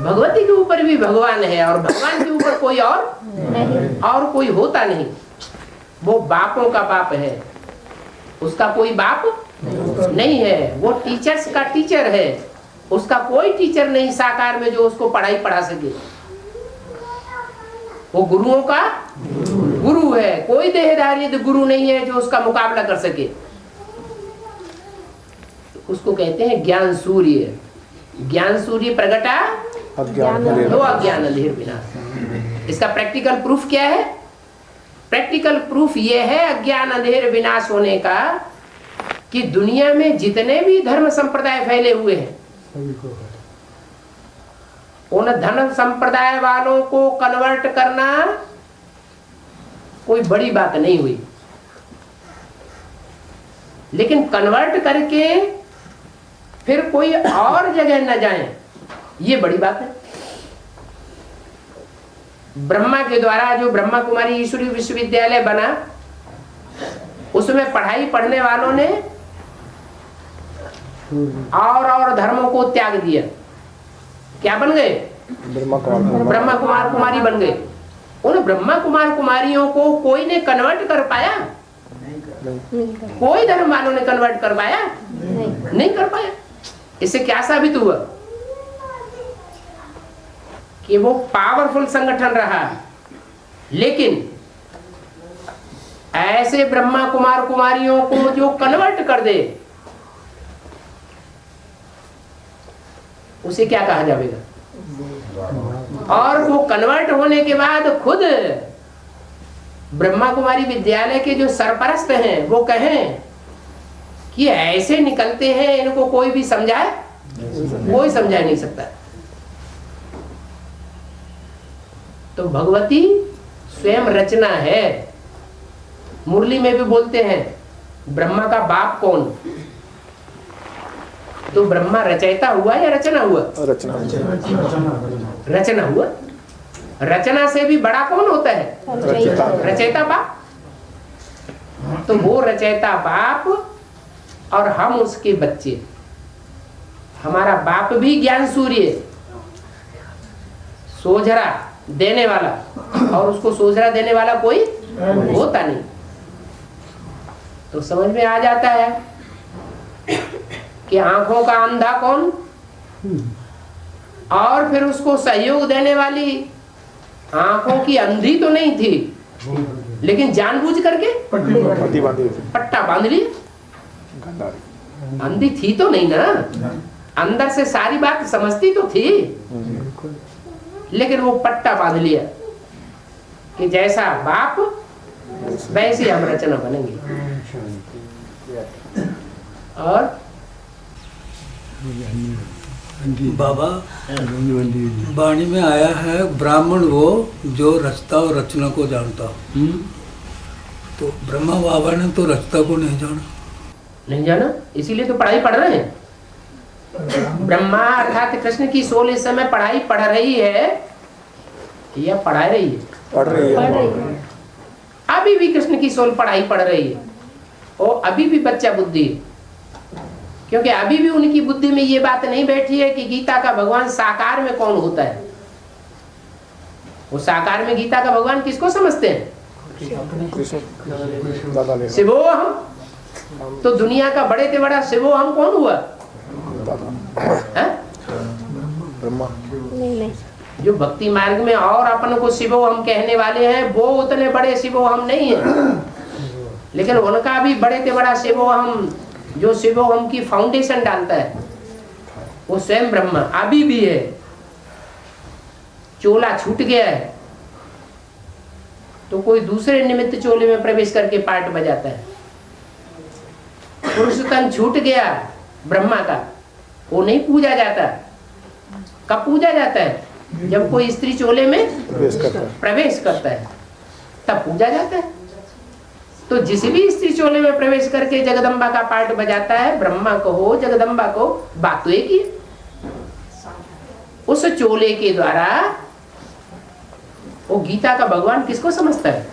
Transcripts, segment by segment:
भगवती के ऊपर भी भगवान है और भगवान के ऊपर कोई और कोई होता नहीं। वो बापों का बाप है, उसका कोई बाप नहीं है। वो टीचर्स का टीचर है, उसका कोई टीचर नहीं साकार में जो उसको पढ़ाई पढ़ा सके। वो गुरुओं का गुरु है, कोई देहधारी गुरु नहीं है जो उसका मुकाबला कर सके। उसको कहते हैं ज्ञान सूर्य। ज्ञान सूर्य प्रगटा तो अज्ञान अंधेर विनाश। इसका प्रैक्टिकल प्रूफ क्या है? प्रैक्टिकल प्रूफ ये है अज्ञान अंधेर विनाश होने का कि दुनिया में जितने भी धर्म संप्रदाय फैले हुए हैं उन धर्म संप्रदाय वालों को कन्वर्ट करना कोई बड़ी बात नहीं हुई, लेकिन कन्वर्ट करके फिर कोई और जगह न जाए ये बड़ी बात है। ब्रह्मा के द्वारा जो ब्रह्मा कुमारी ईश्वरीय विश्वविद्यालय बना, उसमें पढ़ाई पढ़ने वालों ने और धर्मों को त्याग दिया। क्या बन गए? ब्रह्मा कुमार कुमारी बन गए। उन ब्रह्मा कुमार कुमारियों को कोई ने कन्वर्ट कर पाया? कोई धर्म वालों ने कन्वर्ट कर पाया? नहीं कर पाया। इससे क्या साबित हुआ कि वो पावरफुल संगठन रहा, लेकिन ऐसे ब्रह्मा कुमार कुमारियों को जो कन्वर्ट कर दे उसे क्या कहा जाएगा? और वो कन्वर्ट होने के बाद खुद ब्रह्मा कुमारी विद्यालय के जो सरपरस्त हैं वो कहें कि ऐसे निकलते हैं, इनको कोई भी समझाए? कोई समझा नहीं सकता। तो भगवती स्वयं रचना है। मुरली में भी बोलते हैं ब्रह्मा का बाप कौन? तो ब्रह्मा रचयिता हुआ या रचना हुआ? रचना हुआ। रचना से भी बड़ा कौन होता है? रचयिता बाप। तो वो रचयिता बाप और हम उसके बच्चे। हमारा बाप भी ज्ञान सूर्य, सोझरा देने वाला, और उसको सोझरा देने वाला कोई होता नहीं। तो समझ में आ जाता है कि आंखों का अंधा कौन, और फिर उसको सहयोग देने वाली आंखों की अंधी तो नहीं थी, लेकिन जानबूझ करके पट्टा बांध लिया। अंधी थी तो नहीं ना, अंदर से सारी बात समझती तो थी, लेकिन वो पट्टा बांध लिया कि जैसा बाप वैसे हम रचना बनेंगे। और बाबा वाणी में आया है ब्राह्मण वो जो रचता और रचना को जानता। तो ब्रह्मा बाबा ने तो रचता को नहीं जाना, इसीलिए तो पढ़ाई पढ़ रहे हैं। ब्रह्मा अर्थात कृष्ण की सोल इस समय पढ़ाई पढ़ रही है या पढ़ा रही है? पढ़ रही है। अभी भी कृष्ण की सोल पढ़ाई पढ़ रही है, और अभी भी बच्चा बुद्धि है, क्योंकि अभी भी उनकी बुद्धि में ये बात नहीं बैठी है कि गीता का भगवान साकार में कौन होता है। वो साकार में गीता का भगवान किसको समझते हैं? शिवोहम। तो दुनिया का बड़े से बड़ा शिवोहम कौन हुआ? ब्रह्मा। जो भक्ति मार्ग में और अपन को शिवोहम कहने वाले हैं वो उतने बड़े शिवोहम नहीं है, लेकिन उनका भी बड़े से बड़ा शिवोहम जो शिवोहम की फाउंडेशन डालता है वो स्वयं ब्रह्मा अभी भी है। चोला छूट गया है तो कोई दूसरे निमित्त चोले में प्रवेश करके पार्ट बजाता है। पुरुष तन छूट गया ब्रह्मा का, वो नहीं पूजा जाता। कब पूजा जाता है? जब कोई स्त्री चोले में प्रवेश करता है तब पूजा जाता है। तो जिस भी स्त्री चोले में प्रवेश करके जगदम्बा का पार्ट बजाता है, ब्रह्मा को हो जगदम्बा को, बात तो एक ही। उस चोले के द्वारा वो गीता का भगवान किसको समझता है?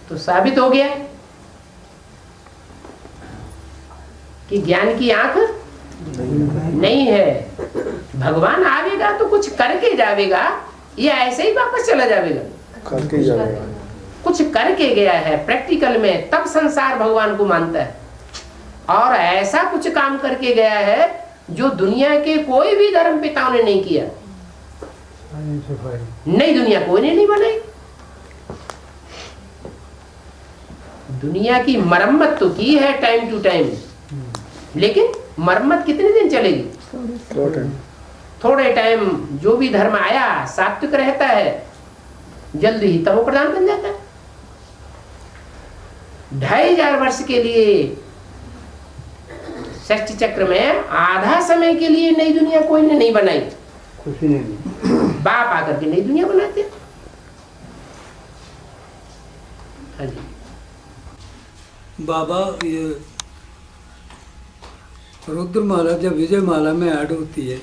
तो साबित हो गया कि ज्ञान की आंख नहीं है। भगवान आवेगा तो कुछ करके जावेगा या ऐसे ही वापस चला जावेगा? करके जाएगा। कुछ करके गया है प्रैक्टिकल में, तब संसार भगवान को मानता है। और ऐसा कुछ काम करके गया है जो दुनिया के कोई भी धर्म पिताओं ने नहीं किया। नई दुनिया कोई ने नहीं बनाई। दुनिया की मरम्मत तो की है टाइम टू टाइम, लेकिन मरम्मत कितने दिन चलेगी? थोड़े टाइम। जो भी धर्म आया सात्विक रहता है, जल्दी ही तमो प्रधान बन जाता है। 2500 वर्ष के लिए षष्ठी चक्र में आधा समय के लिए नई दुनिया कोई ने नहीं बनाई। खुशी नहीं, बाप आकर के नई दुनिया बनाते। हाँ जी बाबा, ये रुद्रमाला जब विजय माला में ऐड होती है,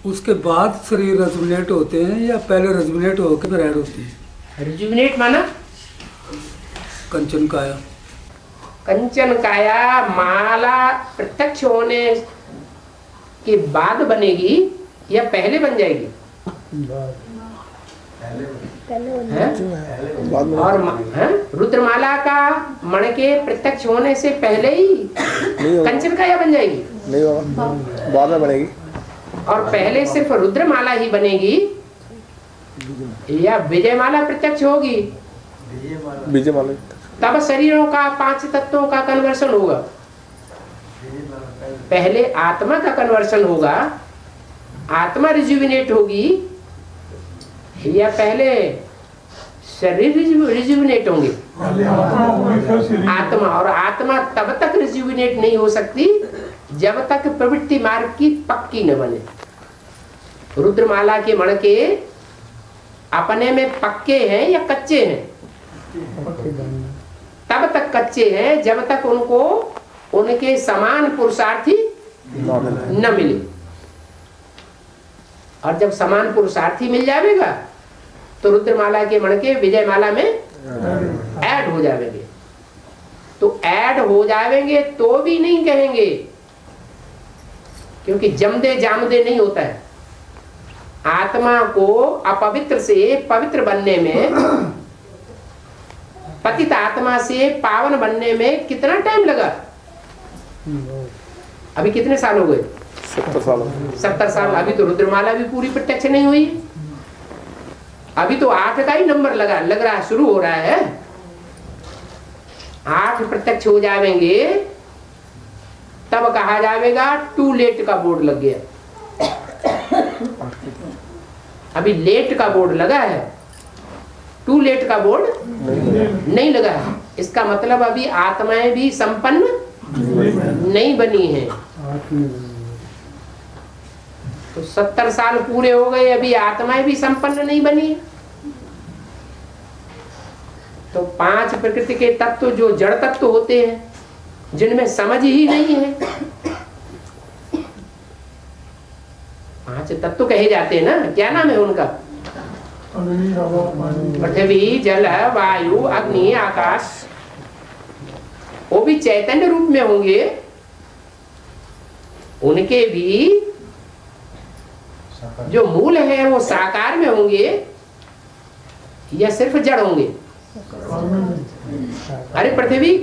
उसके बाद शरीर रेजुविनेट होते हैं या पहले रेजुविनेट होकर फिर ऐड होती है? रिजुविनेट माना कंचन काया। कंचन काया माला प्रत्यक्ष होने के बाद बनेगी या पहले बन जाएगी? और रुद्रमाला का मण के प्रत्यक्ष होने से पहले ही कंचन काया बन जाएगी? नहीं बाबा, बाद में बनेगी। और पहले सिर्फ रुद्रमाला ही बनेगी या विजयमाला प्रत्यक्ष होगी? विजयमाला। तब शरीरों का 5 तत्वों का कन्वर्शन होगा। पहले आत्मा का कन्वर्शन होगा, आत्मा रिजुविनेट होगी, या पहले शरीर रिजुविनेट होंगे? आत्मा। और आत्मा तब तक रिजुविनेट नहीं हो सकती जब तक प्रवृत्ति मार्ग की पक्की न बने। रुद्रमाला के मण के अपने में पक्के हैं या कच्चे हैं? तब तक कच्चे हैं जब तक उनको उनके समान पुरुषार्थी न मिले। और जब समान पुरुषार्थी मिल जाएगा तो रुद्रमाला के मण के विजयमाला में ऐड हो जाएंगे। तो ऐड हो जाएंगे तो भी नहीं कहेंगे, क्योंकि जमदे जामदे नहीं होता है। आत्मा को अपवित्र से पवित्र बनने में, पतित आत्मा से पावन बनने में कितना टाइम लगा? अभी कितने साल हो गए? 70 साल। 70 साल। अभी तो रुद्रमाला भी पूरी प्रत्यक्ष नहीं हुई। अभी तो 8 का ही नंबर लग रहा है, शुरू हो रहा है। 8 प्रत्यक्ष हो जाएंगे तब कहा जाएगा टू लेट का बोर्ड लग गया। अभी लेट का बोर्ड लगा है, टू लेट का बोर्ड नहीं लगा है। इसका मतलब अभी आत्माएं भी संपन्न नहीं बनी है। तो 70 साल पूरे हो गए, अभी आत्माएं भी संपन्न नहीं बनी। तो 5 प्रकृति के तत्व जो जड़ तत्व होते हैं, जिनमें समझ ही नहीं है, 5 तत्व कहे जाते हैं ना, क्या नाम है उनका? पृथ्वी, जल, वायु, अग्नि, आकाश। वो भी चैतन्य रूप में होंगे, उनके भी जो मूल है वो साकार में होंगे या सिर्फ जड़ होंगे? अरे पृथ्वी,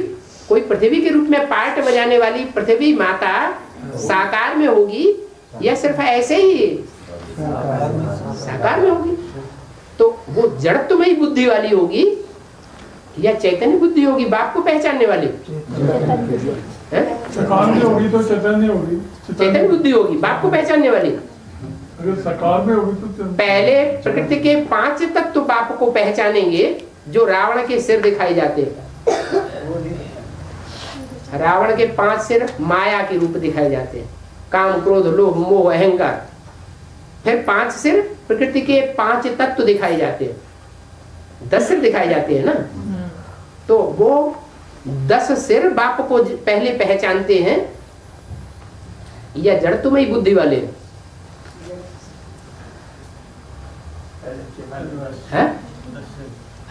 कोई पृथ्वी के रूप में पार्ट बजाने वाली पृथ्वी माता साकार में होगी या सिर्फ ऐसे ही साकार में होगी? तो वो जड़त्वमयी बुद्धि वाली होगी या चैतन्य बुद्धि होगी, बाप को पहचानने वाली? साकार में होगी तो चैतन्य होगी। चैतन्य बुद्धि होगी, बाप को पहचानने वाली। अगर साकार में होगी तो पहले प्रकृति के 5 तत्व बाप को पहचानेंगे, जो रावण के सिर दिखाई जाते हैं। रावण के 5 सिर माया के रूप दिखाए जाते हैं, काम, क्रोध, लोभ, मोह, अहंकार। फिर 5 सिर प्रकृति के 5 तत्व दिखाए जाते हैं, 10 सिर दिखाए जाते हैं ना। तो वो 10 सिर बाप को पहले पहचानते हैं या जड़त्वमयी बुद्धि वाले हैं?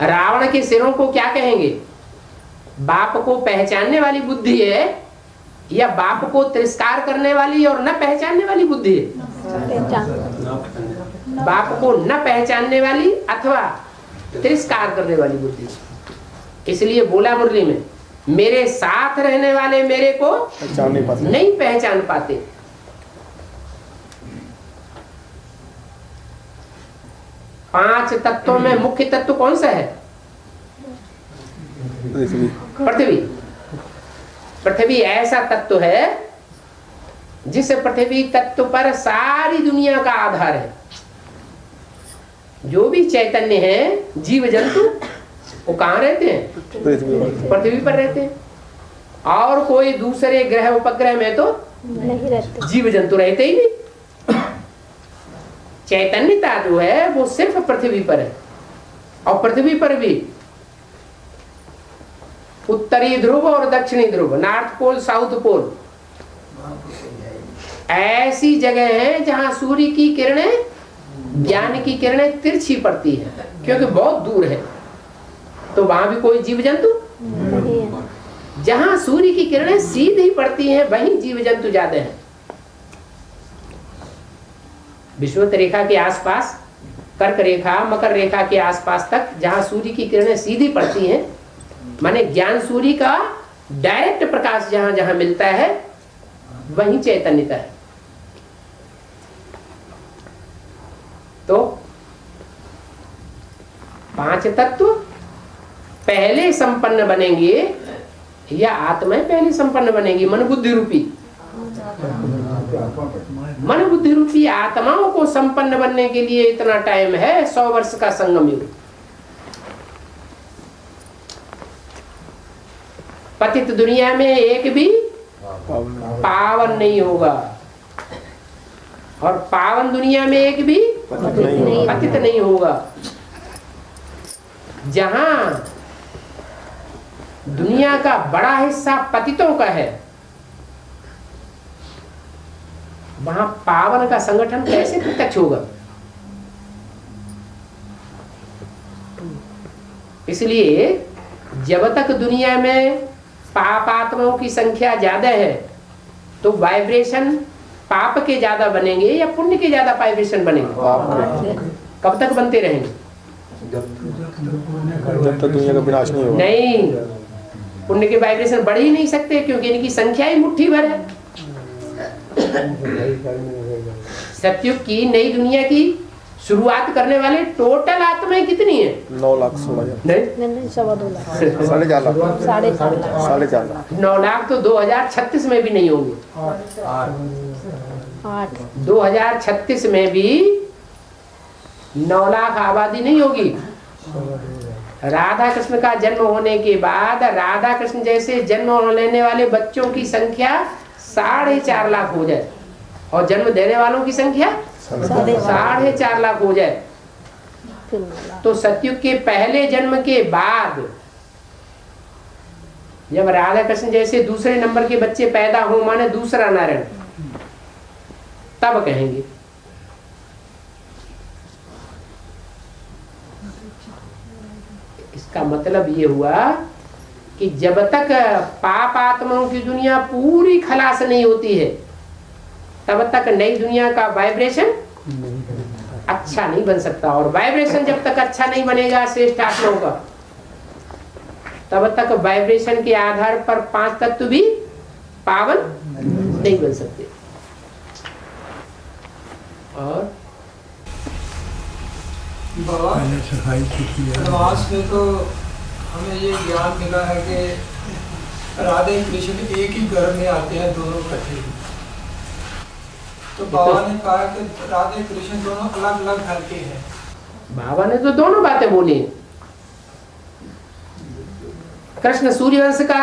रावण के सिरों को क्या कहेंगे? बाप को पहचानने वाली बुद्धि है या बाप को तिरस्कार करने वाली और न पहचानने वाली बुद्धि है? बाप को न पहचानने वाली अथवा तिरस्कार करने वाली बुद्धि। इसलिए बोला मुरली में, मेरे साथ रहने वाले मेरे को नहीं पहचान पाते। पांच तत्वों में मुख्य तत्व कौन सा है? पृथ्वी। पृथ्वी ऐसा तत्व है जिस पृथ्वी तत्व पर सारी दुनिया का आधार है। जो भी चैतन्य है, जीव जंतु, वो कहाँ रहते हैं? पृथ्वी पर रहते हैं। और कोई दूसरे ग्रह उपग्रह में तो नहीं रहते, जीव जंतु रहते ही नहीं। चैतन्यता जो है वो सिर्फ पृथ्वी पर है। और पृथ्वी पर भी उत्तरी ध्रुव और दक्षिणी ध्रुव, नॉर्थ पोल साउथ पोल, ऐसी जगह है जहां सूर्य की किरणें, ज्ञान की किरणें तिरछी पड़ती है, क्योंकि बहुत दूर है। तो वहां भी कोई जीव जंतु नहीं है। जहां सूर्य की किरणें सीधी पड़ती हैं वहीं जीव जंतु ज्यादा हैं। विषुवत रेखा के आसपास, कर्क रेखा, मकर रेखा के आसपास तक जहां सूर्य की किरणें सीधी पड़ती हैं, माने ज्ञान सूर्य का डायरेक्ट प्रकाश जहां जहां मिलता है, वहीं चैतन्यता है। तो पांच तत्व पहले संपन्न बनेंगे या आत्माएं पहले संपन्न बनेंगी? मन बुद्धि रूपी, मन बुद्धि रूपी आत्माओं को संपन्न बनने के लिए इतना टाइम है, 100 वर्ष का संगम युग। पतित दुनिया में एक भी पावन नहीं होगा, और पावन दुनिया में एक भी पतित नहीं होगा। जहां दुनिया का बड़ा हिस्सा पतितों का है, वहां पावन का संगठन कैसे प्रत्यक्ष होगा? इसलिए जब तक दुनिया में पापात्माओं की संख्या ज्यादा है, तो वाइब्रेशन पाप के ज्यादा बनेंगे या पुण्य के ज्यादा वाइब्रेशन बनेंगे? कब तक बनते रहेंगे? जब तक दुनिया का विनाश नहीं होगा। नहीं, पुण्य के वाइब्रेशन बढ़ ही नहीं सकते, क्योंकि इनकी संख्या ही मुट्ठी भर है। सतयुग की नई दुनिया की शुरुआत करने वाले टोटल आत्माएं कितनी है? 9,16,000 नहीं, 2.25 लाख, 4.5 लाख, 4.5 लाख, 9 लाख तो 2036 में भी नहीं होंगे। 2036 में भी 9 लाख आबादी नहीं होगी। राधा कृष्ण का जन्म होने के बाद राधा कृष्ण जैसे जन्म लेने वाले बच्चों की संख्या 4.5 लाख हो जाए, और जन्म देने वालों की संख्या 4.5 लाख हो जाए, तो सतयुग के पहले जन्म के बाद जब राधा कृष्ण जैसे दूसरे नंबर के बच्चे पैदा हो, माने दूसरा नारायण, तब कहेंगे। इसका मतलब ये हुआ कि जब तक पाप आत्माओं की दुनिया पूरी खलास नहीं होती है, तब तक नई दुनिया का वाइब्रेशन अच्छा नहीं बन सकता। और वाइब्रेशन जब तक अच्छा नहीं बनेगा श्रेष्ठ आत्माओं का, तब तक वाइब्रेशन के आधार पर 5 तत्व भी पावन नहीं बन सकते। और एडवांस में तो हमें ये ज्ञान मिला है कि राधे कृष्ण एक ही घर में आते हैं, दोनों इकट्ठे। तो बाबा ने कहा कि राधे कृष्ण दोनों अलग अलग घर के हैं। बाबा ने तो दोनों बातें बोली। कृष्ण सूर्यवंश का,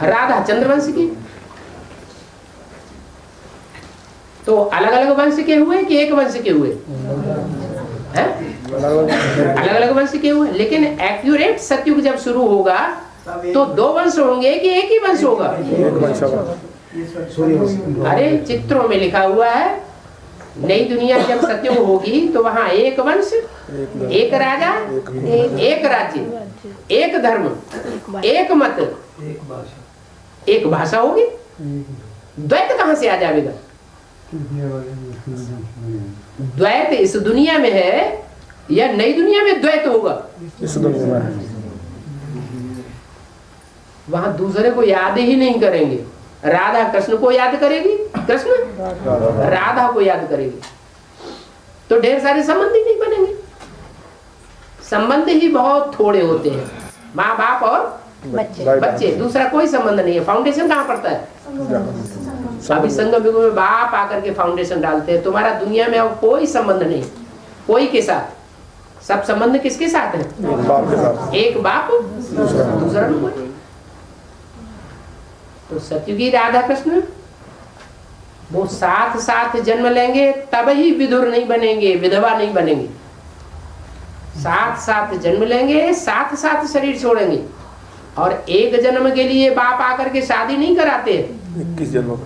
राधा चंद्रवंश की। तो अलग अलग वंश के हुए कि एक वंश के हुए? अलग अलग वंश के हुए। लेकिन एक्यूरेट सतयुग जब शुरू होगा तो 2 वंश होंगे कि एक ही वंश होगा? अरे चित्रों में लिखा हुआ है, नई दुनिया जब सतयुग होगी तो वहां एक वंश, एक राजा, एक राज्य, एक धर्म, एक मत, एक भाषा होगी, द्वैत कहां से आ जाएगा? द्वैत इस दुनिया में है या नई दुनिया में द्वैत होगा? इस दुनिया में है। वहां दूसरे को याद ही नहीं करेंगे। राधा कृष्ण को याद करेगी, कृष्ण राधा को याद करेगी, तो ढेर सारे संबंध ही नहीं बनेंगे। संबंध ही बहुत थोड़े होते हैं, माँ बाप और बच्चे, दूसरा कोई संबंध नहीं है। फाउंडेशन कहाँ पड़ता है? अभी संगम युग में बाप आकर के फाउंडेशन डालते हैं। तुम्हारा दुनिया में अब कोई संबंध नहीं, कोई के साथ। सब संबंध किसके साथ है? बाप के साथ। एक बाप दूसरा न कोई। तो सतयुगी राधा कृष्ण वो साथ साथ जन्म लेंगे, तब ही विधुर नहीं बनेंगे, विधवा नहीं बनेंगे। साथ साथ जन्म लेंगे, साथ साथ शरीर छोड़ेंगे। और एक जन्म के लिए बाप आकर के शादी नहीं कराते, 21 जन्मों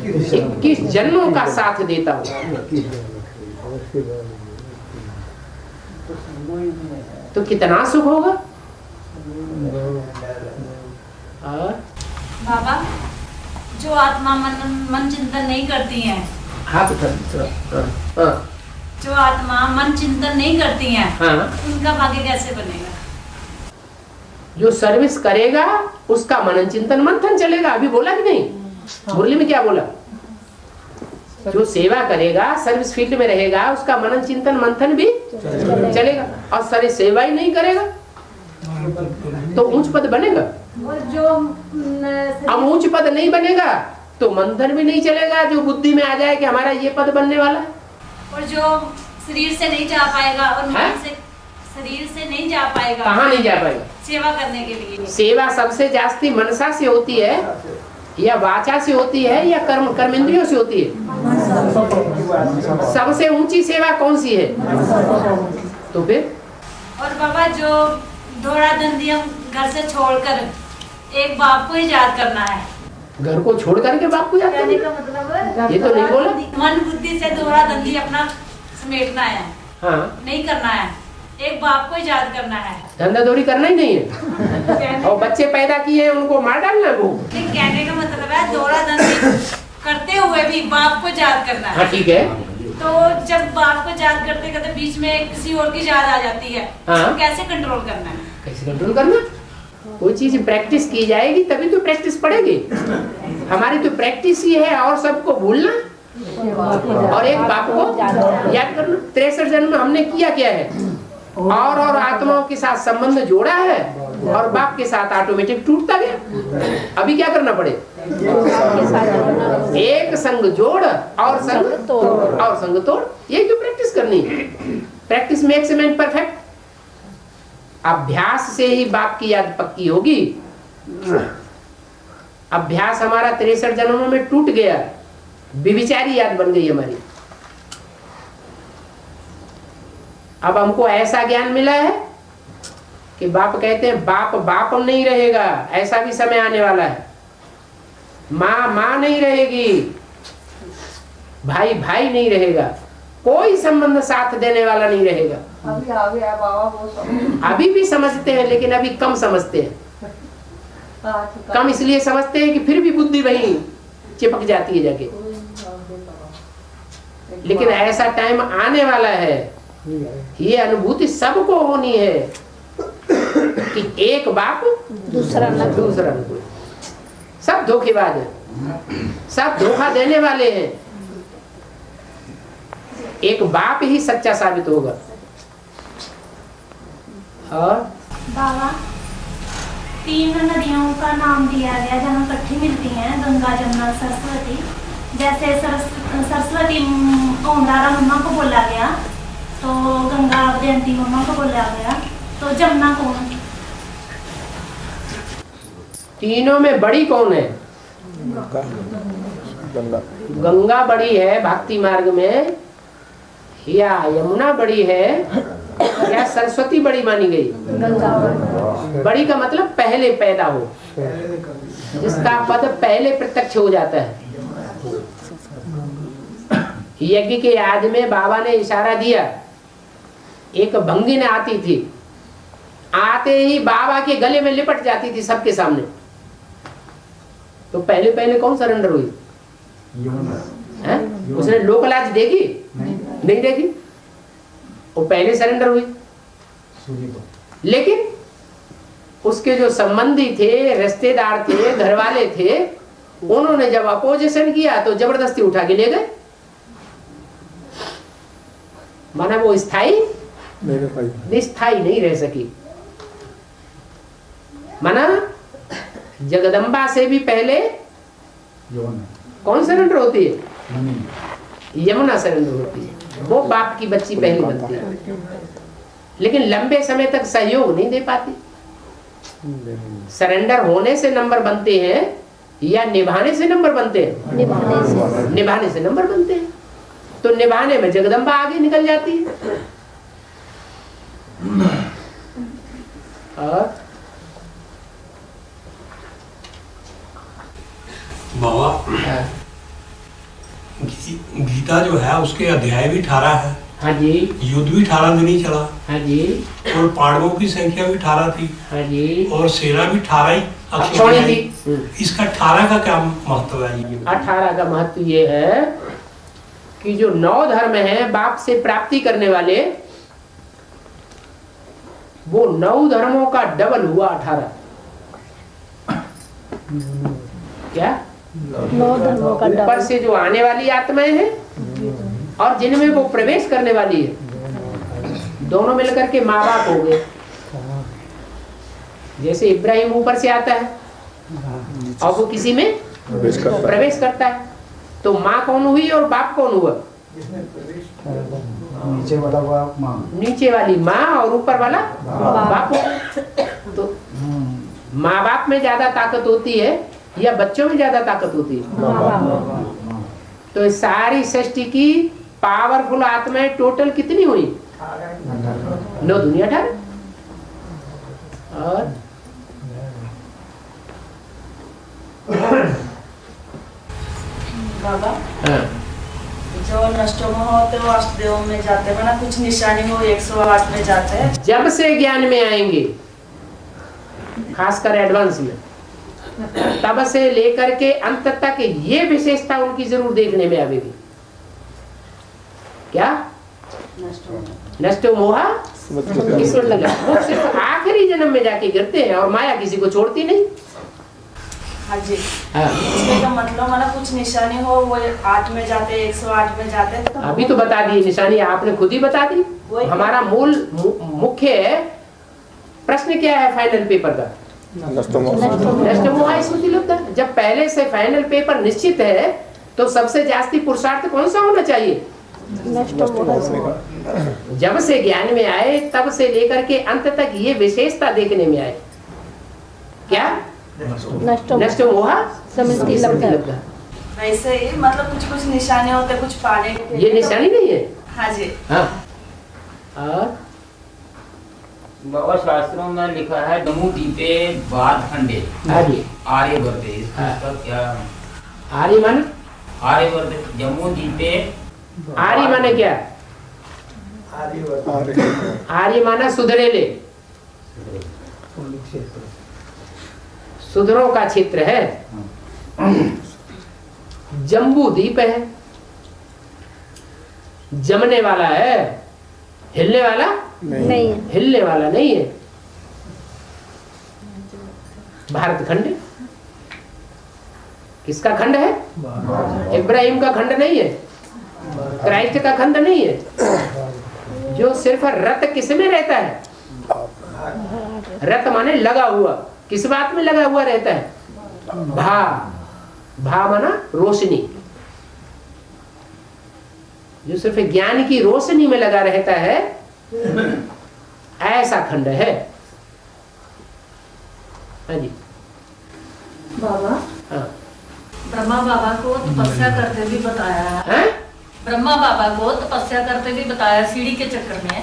21 जन्मों का साथ देता हूँ। तो कितना सुख होगा। बाबा, जो आत्मा मन चिंतन नहीं करती हैं, जो आत्मा मन चिंतन नहीं करती हैं, उनका भाग्य कैसे बनेगा? जो सर्विस करेगा उसका मनन चिंतन मंथन चलेगा। अभी बोला कि नहीं? मुरली में क्या बोला? जो सेवा करेगा, सर्विस फील्ड में रहेगा, उसका मनन चिंतन मंथन भी चलेगा। और सारी सेवा ही नहीं करेगा तो ऊंच पद बनेगा। और जो अब ऊंच पद नहीं बनेगा तो मंथन भी नहीं चलेगा, जो बुद्धि में आ जाए कि हमारा ये पद बनने वाला है। और जो शरीर से नहीं जा पाएगा और मन से, शरीर से नहीं जा पाएगा, कहाँ नहीं जा पाएगा? सेवा करने के लिए। सेवा सबसे जास्ती मनसा से होती है या वाचा से होती है या कर्मेंद्रियों से होती है? सबसे ऊंची सेवा कौन सी है? तो फिर और बाबा, जो दौड़ा धंधी हम घर से छोड़कर एक बाप को ही याद करना है। घर को छोड़ करके बाप को याद कहने करना? का मतलब ये तो नहीं बोला। मन बुद्धि से दौड़ा धंधी अपना समेटना है, हाँ, नहीं करना है, एक बाप को ही याद करना है। धंधा दौड़ी करना ही नहीं है। और बच्चे पैदा किए हैं उनको मार डालना वो। कहने का मतलब है दौड़ा धंधी करते हुए भी बाप को याद करना है। हाँ ठीक है। तो जब बाप को याद करते करते बीच में किसी और की याद आ जाती है, हाँ। तो कैसे कंट्रोल करना है? कैसे कंट्रोल करना? कोई चीज प्रैक्टिस की जाएगी तभी तो प्रैक्टिस पड़ेगी। हमारी तो प्रैक्टिस ही है और सबको भूलना और एक बाप को याद करना। 63 जन्म हमने किया क्या है? और आत्माओं के साथ संबंध जोड़ा है और बाप के साथ ऑटोमेटिक टूटता गया। अभी क्या करना पड़े? एक संग जोड़ और संग तोड़। यही तो प्रैक्टिस करनी है। Practice makes a man perfect. अभ्यास से ही बाप की याद पक्की होगी। अभ्यास हमारा 63 जन्मों में टूट गया, विविचारी याद बन गई हमारी। अब हमको ऐसा ज्ञान मिला है कि बाप कहते हैं बाप बाप नहीं रहेगा, ऐसा भी समय आने वाला है। माँ माँ नहीं रहेगी, भाई भाई नहीं रहेगा, कोई संबंध साथ देने वाला नहीं रहेगा। अभी आ गया बाबा वो सब। अभी भी समझते हैं लेकिन अभी कम समझते हैं। कम इसलिए समझते हैं कि फिर भी बुद्धि वहीं चिपक जाती है जाके। लेकिन ऐसा टाइम आने वाला है, ये अनुभूति सबको होनी है कि एक बाप दूसरा न कोई। सब धोखेबाज है, सब धोखा देने वाले हैं। एक बाप ही सच्चा साबित होगा। और बाबा, 3 नदियों का नाम दिया गया जहाँ इकट्ठी मिलती हैं, गंगा, जमुना, सरस्वती। जैसे सरस्वती ओमरारा मम्मा को बोला गया, तो गंगा जयंती मम्मा को बोला गया, तो जमुना कौन? तीनों में बड़ी कौन है? गंगा। गंगा बड़ी है भक्ति मार्ग में, या यमुना बड़ी है, या सरस्वती बड़ी मानी गई? बड़ी का मतलब पहले पैदा हो, जिसका पद पहले प्रत्यक्ष हो जाता है। यज्ञ के याद में बाबा ने इशारा दिया, एक भंगी ने आती थी, आते ही बाबा के गले में लिपट जाती थी सबके सामने। तो पहले पहले कौन सरेंडर हुई? हैं? उसने लोकलाज देखी? नहीं देखी। वो पहले सरेंडर हुई। लेकिन उसके जो संबंधी थे, रिश्तेदार थे, घर वाले थे, उन्होंने जब अपोजिशन किया तो जबरदस्ती उठा के ले गए। माना वो स्थायी नहीं रह सकी। माना जगदम्बा से भी पहले कौन सरेंडर होती है? यमुना सरेंडर होती है। वो बाप की बच्ची पहली बनती है, लेकिन लंबे समय तक सहयोग नहीं दे पाती। सरेंडर होने से नंबर बनते हैं या निभाने से नंबर बनते हैं? निभाने से नंबर बनते हैं। तो निभाने में जगदम्बा आगे निकल जाती है। और बाबा, गीता जो है उसके अध्याय भी 18 है। हाँ जी। युद्ध भी 18 दिन ही चला। हाँ जी। और पांडवों की संख्या भी 18 थी। हाँ जी। और सेना भी 18 ही अक्षौणी थी। इसका 18 का क्या महत्व है? 18 का महत्व ये है कि जो 9 धर्म है बाप से प्राप्ति करने वाले, वो 9 धर्मों का डबल हुआ 18। क्या? 9 धर्मों का ऊपर से जो आने वाली आत्माएं हैं और जिनमें वो प्रवेश करने वाली है, दोनों मिलकर के माँ बाप हो गए। जैसे इब्राहिम ऊपर से आता है और वो किसी में प्रवेश करता है, तो माँ कौन हुई और बाप कौन हुआ? नीचे वाला बाप माँ, नीचे वाली माँ और ऊपर वाला बाप। तो माँ बाप में ज्यादा ताकत होती है या बच्चों में ज्यादा ताकत होती है? तो इस सारी सृष्टि की पावरफुल आत्माएं टोटल कितनी हुई? 9 दुनिया 18। और बाबा, हाँ। जो नष्टोम होते वो अष्टदेव में जाते हैं ना, कुछ निशानी हो 108 में जाते हैं। जब से ज्ञान में आएंगे, खासकर एडवांस में, तब से लेकर के अंत तक ये विशेषता उनकी जरूर देखने में आएगी। क्या? नष्ट मोहा किस्मत लगा। वो सिर्फ आखिरी जन्म में जाके गिरते हैं और माया किसी को छोड़ती नहीं। हाँ जी। हाँ। इसमें का मतलब माना कुछ निशानी हो वो 8 में जाते, 108 में जाते। तो अभी तो बता दी निशानी, आपने खुद ही बता दी। हमारा मूल मुख्य प्रश्न क्या है फाइनल पेपर का? नष्ट मोहा स्मृति लुप्ता। जब पहले से फाइनल पेपर निश्चित है तो सबसे जास्ती पुरुषार्थ कौन सा होना चाहिए? जब से ज्ञान में आए तब से लेकर के अंत तक ये विशेषता देखने में आए। क्या? नष्ट मोहा स्मृति लुप्ता। वैसे ही मतलब कुछ कुछ निशाने होते, कुछ पाने। ये निशानी नहीं है? हाँ जी। हाँ। और बाबा शास्त्रों में लिखा है जम्मू-दीपे बाद खंडे आर्यवर्ते। इसका क्या? आर्य माने? आर्यवर्ते जम्मू-दीपे। आर्य माने क्या? आर्य माना सुधरेले, सुधरों का क्षेत्र है। जम्बू द्वीप है, जमने वाला है, हिलने वाला नहीं है। हिलने वाला नहीं है। भारत खंड किसका खंड है? इब्राहिम का खंड नहीं है, क्राइस्ट का खंड नहीं है। जो सिर्फ रत किस में रहता है? रत माने लगा हुआ। किस बात में लगा हुआ रहता है? भा माना रोशनी। जो सिर्फ ज्ञान की रोशनी में लगा रहता है, ऐसा खंड है। हाँ जी। बाबा, हाँ। ब्रह्मा बाबा को तपस्या करते भी बताया है। ब्रह्मा बाबा को तपस्या करते भी बताया सीढ़ी के चक्कर में।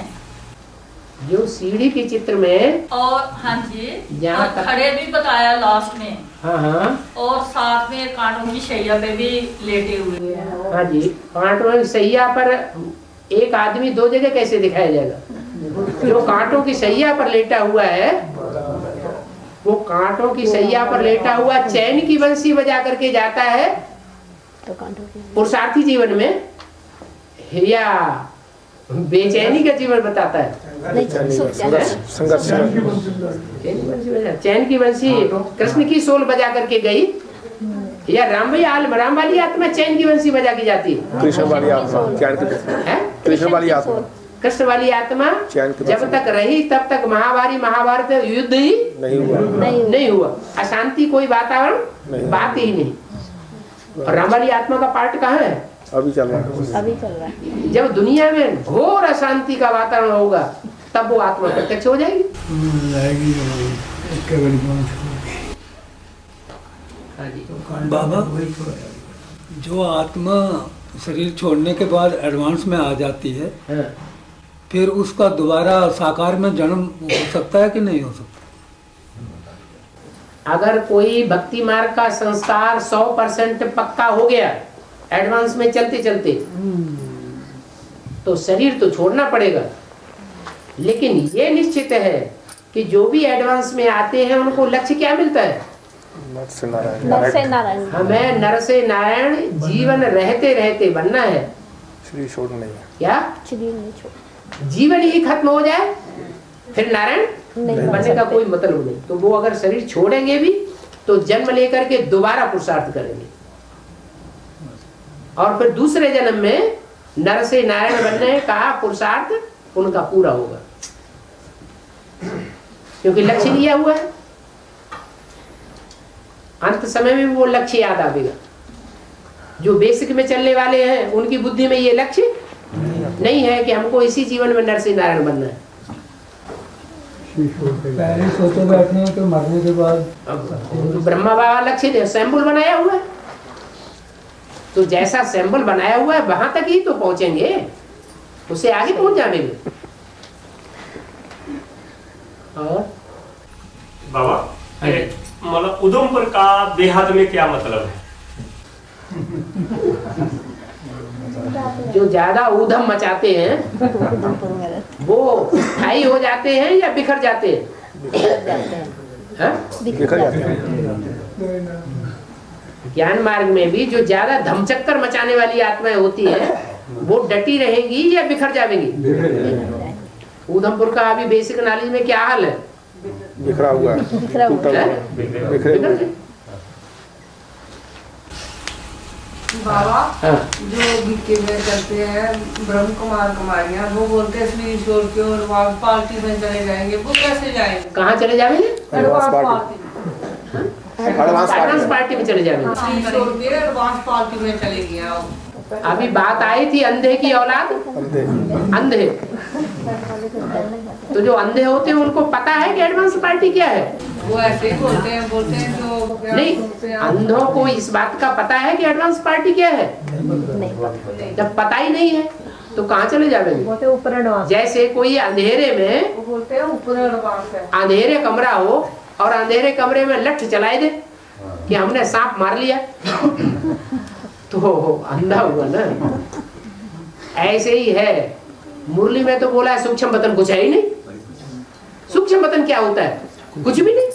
जो सीढ़ी के चित्र में, और हाँ जी, और खड़े भी बताया लास्ट में। हाँ हाँ। और साथ में कांटों की शैया पे भी लेटे हुए हैं। हाँ जी। कांटों की शैया पर एक आदमी 2 जगह कैसे दिखाया जाएगा? जो कांटों की शैया पर लेटा हुआ है वो कांटों की सैया पर लेटा हुआ चैन की बंसी बजा करके जाता है पुरुषार्थी जीवन में, या बेचैनी का जीवन बताता है? संघर्ष। चैन की बंसी कृष्ण की सोल बजा करके गई, या राम वाली आत्मा चैन की बंसी बजा के जाती है? कृष्ण वाली आत्मा, कृष्ण वाली आत्मा, कृष्ण वाली आत्मा जब तक रही तब तक महाभारत युद्ध ही नहीं हुआ, अशांति कोई वातावरण बात ही नहीं। और राम वाली आत्मा का पार्ट कहाँ है? अभी चल रहा है। जब दुनिया में घोर अशांति का वातावरण होगा तब वो आत्मा प्रत्यक्ष हो जाएगी। बाबा, जो आत्मा शरीर छोड़ने के बाद एडवांस में आ जाती है, फिर उसका दोबारा साकार में जन्म हो सकता है कि नहीं हो सकता? अगर कोई भक्ति मार्ग का संस्कार 100% पक्का हो गया एडवांस में चलते चलते, तो शरीर तो छोड़ना पड़ेगा। लेकिन ये निश्चित है कि जो भी एडवांस में आते हैं उनको लक्ष्य क्या मिलता है? नर से नारायण। हमें नर से नारायण जीवन रहते रहते बनना है। शरीर छोड़ना नहीं है। क्या जीवन ही खत्म हो जाए फिर नारायण बनने का कोई मतलब नहीं। तो वो अगर शरीर छोड़ेंगे भी तो जन्म लेकर के दोबारा पुरुषार्थ करेंगे, और फिर दूसरे जन्म में नर से नारायण बनने का पुरुषार्थ उनका पूरा होगा, क्योंकि लक्ष्य लिया हुआ है। अंत समय में वो लक्ष्य याद आवेगा। जो बेसिक में चलने वाले हैं उनकी बुद्धि में ये लक्ष्य नहीं है कि हमको इसी जीवन में नर से नारायण बनना है। पहले सोचे बैठे हैं कि मरने के बाद तो ब्रह्मा बाबा लक्ष्य सैंपल बनाया हुआ है, तो जैसा सैंपल बनाया हुआ है वहां तक ही तो पहुंचेंगे, उससे आगे पहुंच जाएंगे। और बाबा मतलब उधमपुर का देहात में क्या मतलब है? जो ज्यादा ऊधम मचाते हैं वो स्थायी हो जाते हैं या बिखर जाते हैं? बिखर जाते हैं। ज्ञान मार्ग में भी जो ज्यादा धमचक्कर मचाने वाली आत्माएं होती है वो डटी रहेंगी या बिखर जाएंगी? उधमपुर का अभी बेसिक नॉलेज में क्या हाल है? बिखरा हुआ है। बाबा जो बीके में करते हैं ब्रह्म कुमार कुमारियां, वो बोलते हैं श्री ईश्वर की और एडवांस पार्टी में चले जाएंगे। वो कैसे जाएंगे? कहाँ चले जाएंगे? एडवांस पार्टी में चले जाएंगे। ईश्वर की एडवांस पार्टी में चले गया। अभी बात आई थी अंधे की औलाद, अंधे तो जो अंधे होते हैं उनको पता है कि एडवांस पार्टी क्या है? वो ऐसे ही बोलते हैं जो नहीं, अंधों को इस बात का पता है कि एडवांस पार्टी क्या है? जब पता ही नहीं है तो कहाँ चले जाएंगे? जैसे कोई अंधेरे में बोलते हैं ऊपर एडवांस है, अंधेरे कमरा हो और अंधेरे कमरे में लठ चलाए दे कि हमने सांप मार लिया तो अंधा हुआ ना। ऐसे ही है। मुरली में तो बोला है सूक्ष्म वतन कुछ है ही नहीं। सूक्ष्म वतन क्या होता है? कुछ भी नहीं।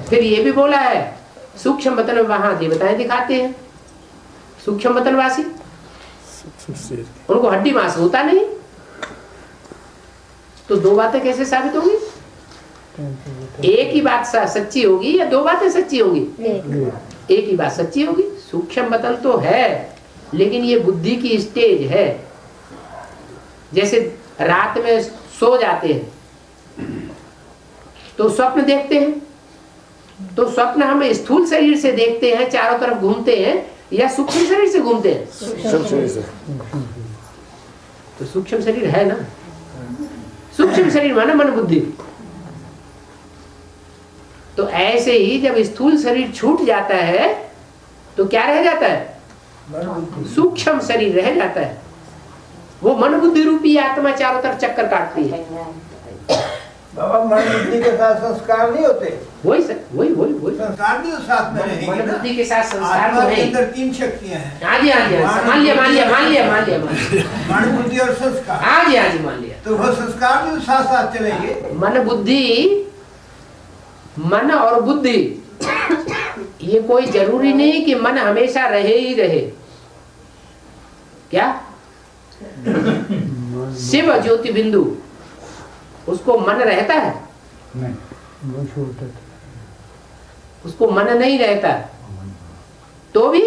फिर ये भी बोला है सूक्ष्म वतन में वहां देवताएं दिखाते हैं। सूक्ष्म वतनवासी उनको हड्डी मांस होता नहीं, तो दो बातें कैसे साबित होंगी? एक ही बात सच्ची होगी या दो बातें सच्ची होंगी? एक ही बात सच्ची होगी। सूक्ष्म वतन तो है लेकिन ये बुद्धि की स्टेज है। जैसे रात में सो जाते हैं तो स्वप्न देखते हैं, तो स्वप्न हम स्थूल शरीर से देखते हैं, चारों तरफ घूमते हैं, या सूक्ष्म शरीर से घूमते हैं? तो सूक्ष्म शरीर है ना। सूक्ष्म शरीर माना मन बुद्धि। तो ऐसे ही जब स्थूल शरीर छूट जाता है तो क्या रह जाता है? सूक्ष्म शरीर रह जाता है। वो मन बुद्धि रूपी आत्मा चारों तरफ चक्कर काटती है। बाबा मन बुद्धि के साथ संस्कार नहीं होते? वही संस्कार भी उस साथ में रहेंगे। मन बुद्धि के साथ संस्कार आत्मा तो के है। अंदर तीन शक्तियां हैं। हाँ जी मान लिया मन बुद्धि और संस्कार। हाँ जी मान लिया। तो वो संस्कार भी साथ साथ चलेंगे। मन और बुद्धि ये कोई जरूरी नहीं कि मन हमेशा रहे ही रहे। क्या शिव ज्योति बिंदु उसको मन रहता है? नहीं, वो छोड़ता था। उसको मन नहीं रहता तो भी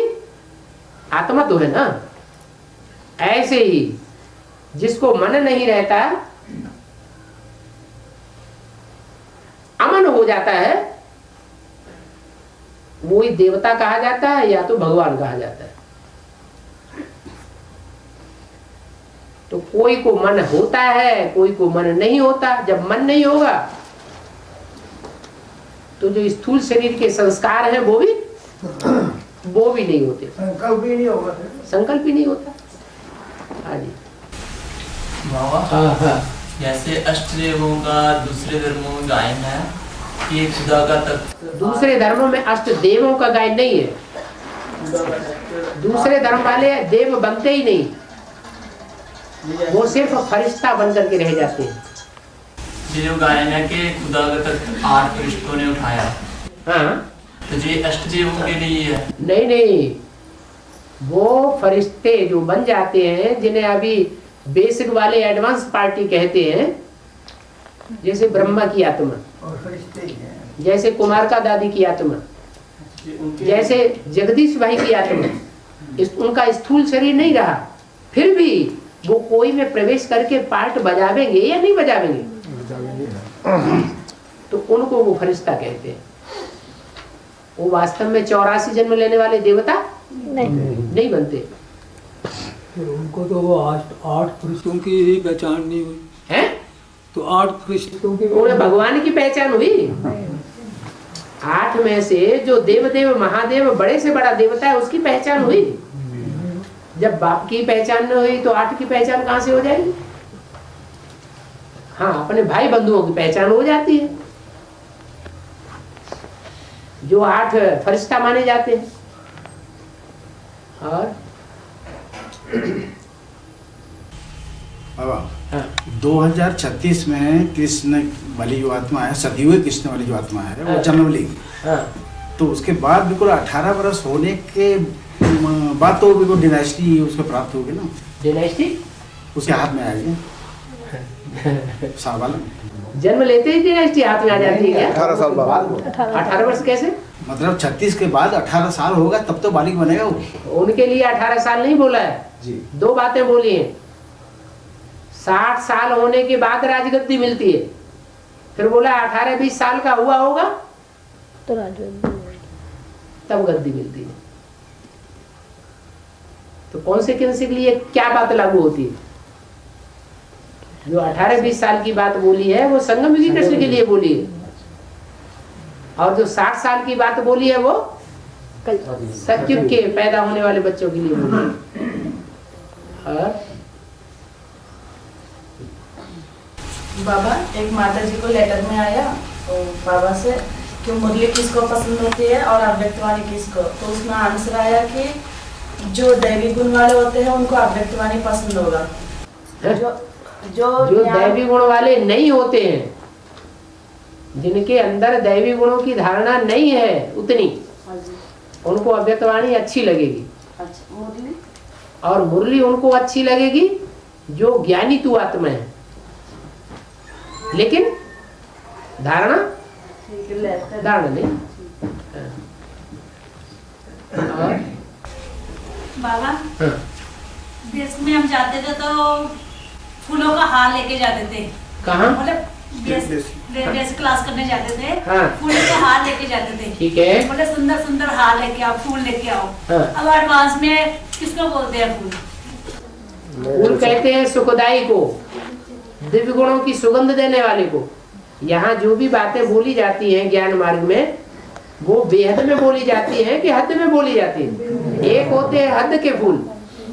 आत्मा तो है ना। ऐसे ही जिसको मन नहीं रहता अमन हो जाता है, वो ही देवता कहा जाता है या तो भगवान कहा जाता है। तो कोई को मन होता है, कोई को मन नहीं होता। जब मन नहीं होगा तो जो स्थूल शरीर के संस्कार हैं वो भी नहीं होते, संकल्प ही नहीं होगा। संकल्प ही नहीं होता। हाँ जी बाबा, जैसे अष्टदेवों का दूसरे धर्मों में गायन है कि खुदा का तत्व। दूसरे धर्मों में अष्ट देवों का गायन नहीं है। दूसरे धर्म वाले देव बनते ही नहीं, वो सिर्फ फरिश्ता बन करके रह जाते हैं। ये जो गायन है कि खुदा का तत्व 8 फरिश्तों ने उठाया, हाँ, तो ये अष्टदेवों के लिए है? नहीं, वो फरिश्ते जो बन जाते हैं जिन्हें अभी बेसिक वाले एडवांस पार्टी कहते हैं, जैसे ब्रह्मा की आत्मा, जैसे कुमार का दादी की आत्मा, जैसे जगदीश भाई की आत्मा, उनका स्थूल शरीर नहीं रहा, फिर भी वो कोई में प्रवेश करके पार्ट बजावेंगे या नहीं बजावेंगे? तो उनको वो फरिश्ता कहते हैं। वो वास्तव में 84 जन्म लेने वाले देवता नहीं बनते। फिर उनको तो वो 8 फरिश्तों की ही पहचान नहीं हुई है। तो 8 फरिश्तों की उन्हें भगवान की पहचान हुई। 8 में से जो देवदेव महादेव बड़े से बड़ा देवता है उसकी पहचान हुई। जब बाप की पहचान न हुई तो 8 की पहचान कहां से हो जाएगी? हाँ, अपने भाई बंधुओं की पहचान हो जाती है, जो 8 फरिश्ता माने जाते हैं। और बाबा, 2036 में कृष्ण वाली जो आत्मा है, सतयुग कृष्ण वाली जो आत्मा है, वो जन्म लेगी। तो उसके बाद बिल्कुल 18 वर्ष होने के बाद तो बिल्कुल डिनाइस्टी उसको प्राप्त होगी ना। डिनाइस्टी उसके हाथ में आएगी साल जन्म लेते ही डिनाइस्टी हाथ में आ जाती है। 18 साल बाद। 18 वर्ष कैसे? मतलब 36 के बाद 18 साल होगा तब तो बालिक बनेगा वो। उनके लिए 18 साल नहीं बोला है जी। 2 बातें बोली हैं। 60 साल होने के बाद राजगद्दी मिलती है, फिर बोला 18-20 साल का हुआ होगा तो राजगद्दी तब गद्दी मिलती है। तो कौन से के लिए क्या बात लागू होती है? जो 18-20 साल की बात बोली है वो संगम युगी कृष्ण के लिए बोली है, और जो 60 साल की बात बोली है वो सतयुग के पैदा होने वाले बच्चों के लिए बोली है। और बाबा, एक माता जी को लेटर में आया तो बाबा से कि मुरली किसको पसंद होती है और अव्यक्तवाणी किसको, तो उसमें आंसर आया कि जो दैवी गुण वाले होते हैं उनको अव्यक्तवाणी पसंद होगा। जो दैवी गुण वाले नहीं होते हैं, जिनके अंदर दैवी गुणों की धारणा नहीं है उतनी, उनको अव्यक्तवाणी अच्छी लगेगी। मुरली? और मुरली उनको अच्छी लगेगी जो ज्ञानी तू आत्मा है, लेकिन धारणा नहीं। और बाबा, देश में हम जाते थे तो फूलों का हार लेके जाते थे। कहाँ? मतलब बेस क्लास करने जाते थे। हाँ। फूलों का हार लेके जाते थे। ठीक है। बोले सुंदर सुंदर हार लेके आओ, फूल लेके आओ। हाँ। अब एडवांस में किसको बोलते हैं फूल? फूल कहते हैं सुखदाई को, दिव्य गुणों की सुगंध देने वाले को। यहाँ जो भी बातें बोली जाती हैं ज्ञान मार्ग में, वो बेहद में बोली जाती हैं कि हद में बोली जाती है। एक होते हैं हद के फूल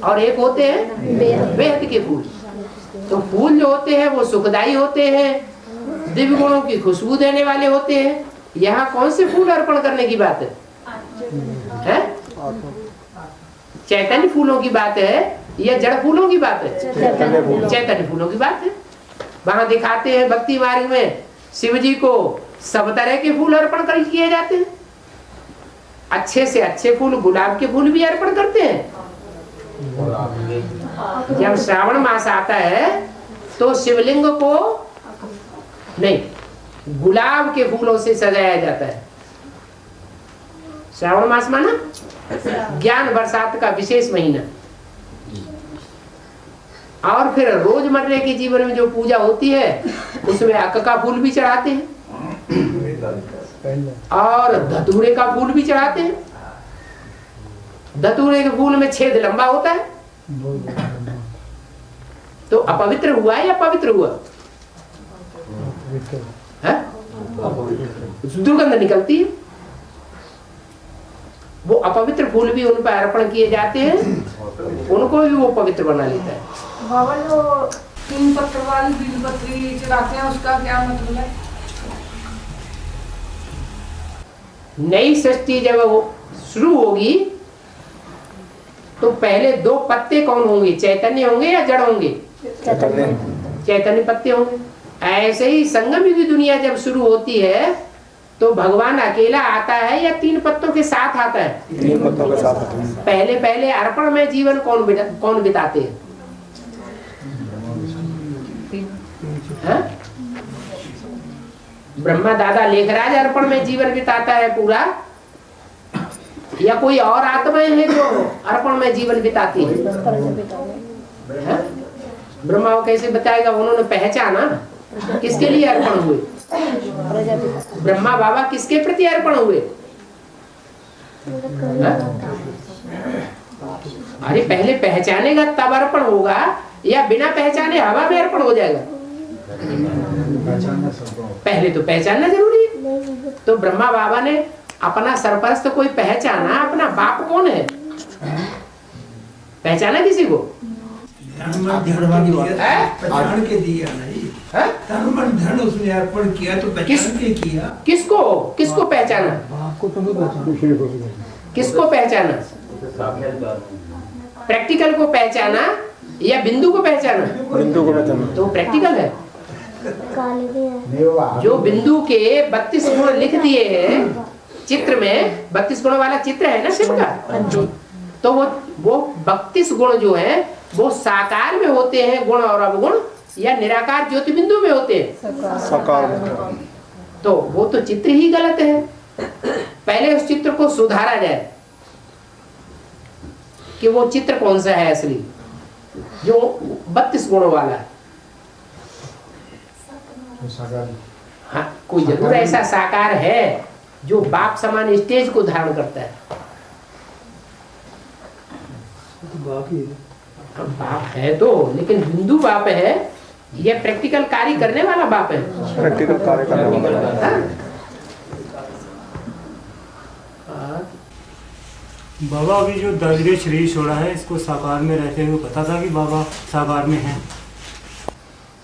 और एक होते हैं बेहद के फूल। तो फूल जो होते हैं वो सुखदाई होते हैं, दिव्य गुणों की खुशबू देने वाले होते हैं। यहाँ कौन से फूल अर्पण करने की बात है? चैतन्य फूलों की बात है या जड़ फूलों की बात है? चैतन्य फूलों की बात है। वहां दिखाते हैं भक्ति मार्ग में शिव जी को सब तरह के फूल अर्पण कर किए जाते हैं। अच्छे से अच्छे फूल, गुलाब के फूल भी अर्पण करते हैं। जब श्रावण मास आता है तो शिवलिंग को नहीं, गुलाब के फूलों से सजाया जाता है। श्रावण मास माना ज्ञान बरसात का विशेष महीना। और फिर रोजमर्रे के जीवन में जो पूजा होती है उसमें अक का फूल भी चढ़ाते हैं और धतूरे का फूल भी चढ़ाते हैं। धतूरे के फूल में छेद लंबा होता है, तो अपवित्र हुआ या पवित्र हुआ? दुर्गंध निकलती है। वो अपवित्र फूल भी उन पर अर्पण किए जाते हैं, उनको भी वो पवित्र बना लेता है। बाबा जो 3 पत्थर वाली बीलपत्री चढ़ाते हैं उसका क्या मतलब है? नई सृष्टि जब वो शुरू होगी तो पहले 2 पत्ते कौन होंगे? चैतन्य होंगे या जड़ होंगे? चैतन्य पत्ते होंगे। ऐसे ही संगम की दुनिया जब शुरू होती है तो भगवान अकेला आता है या 3 पत्तों के साथ आता है? 3 पत्तों के साथ आता है। पहले अर्पण में जीवन कौन बिताते हैं? ब्रह्मा दादा लेखराज अर्पण में जीवन बिताता है पूरा, या कोई और आत्माएं हैं जो अर्पण में जीवन बिताती है? ब्रह्मा को कैसे बताएगा? उन्होंने पहचाना किसके लिए अर्पण हुए। ब्रह्मा बाबा किसके प्रति अर्पण हुए? अरे पहले पहचानेगा तब अर्पण होगा, या बिना पहचाने हवा में अर्पण हो जाएगा? पहले तो पहचानना जरूरी है। तो ब्रह्मा बाबा ने अपना सरपरस्त कोई पहचाना, अपना बाप कौन है पहचाना किसी को? धन के दिया नहीं, धन उसने अर्पण किया तो पहचान के किया। किसको पहचाना? आपको तो नहीं पहचाना। किसको पहचाना? प्रैक्टिकल को पहचाना या बिंदु को पहचाना? बिंदु को पहचाना तो प्रैक्टिकल है। जो बिंदु के 32 गुण लिख दिए हैं चित्र में, 32 गुणों वाला चित्र है ना शिव का, तो वो 32 गुण जो है वो साकार में होते हैं गुण और अवगुण, या निराकार ज्योति बिंदु में होते हैं? साकार में। तो वो तो चित्र ही गलत है। पहले उस चित्र को सुधारा जाए कि वो चित्र कौन सा है असली, जो 32 गुणों वाला है। हाँ, कोई जरूर ऐसा साकार है जो बाप समान स्टेज को धारण करता है। बाप है तो, लेकिन बिंदु बाप है, ये प्रैक्टिकल कार्य करने वाला बाप है। प्रैक्टिकल कार्य करने वाला। बाबा अभी जो दर्ज शरीर छोड़ा है, इसको साकार में रहते हुए पता था कि बाबा साकार में हैं?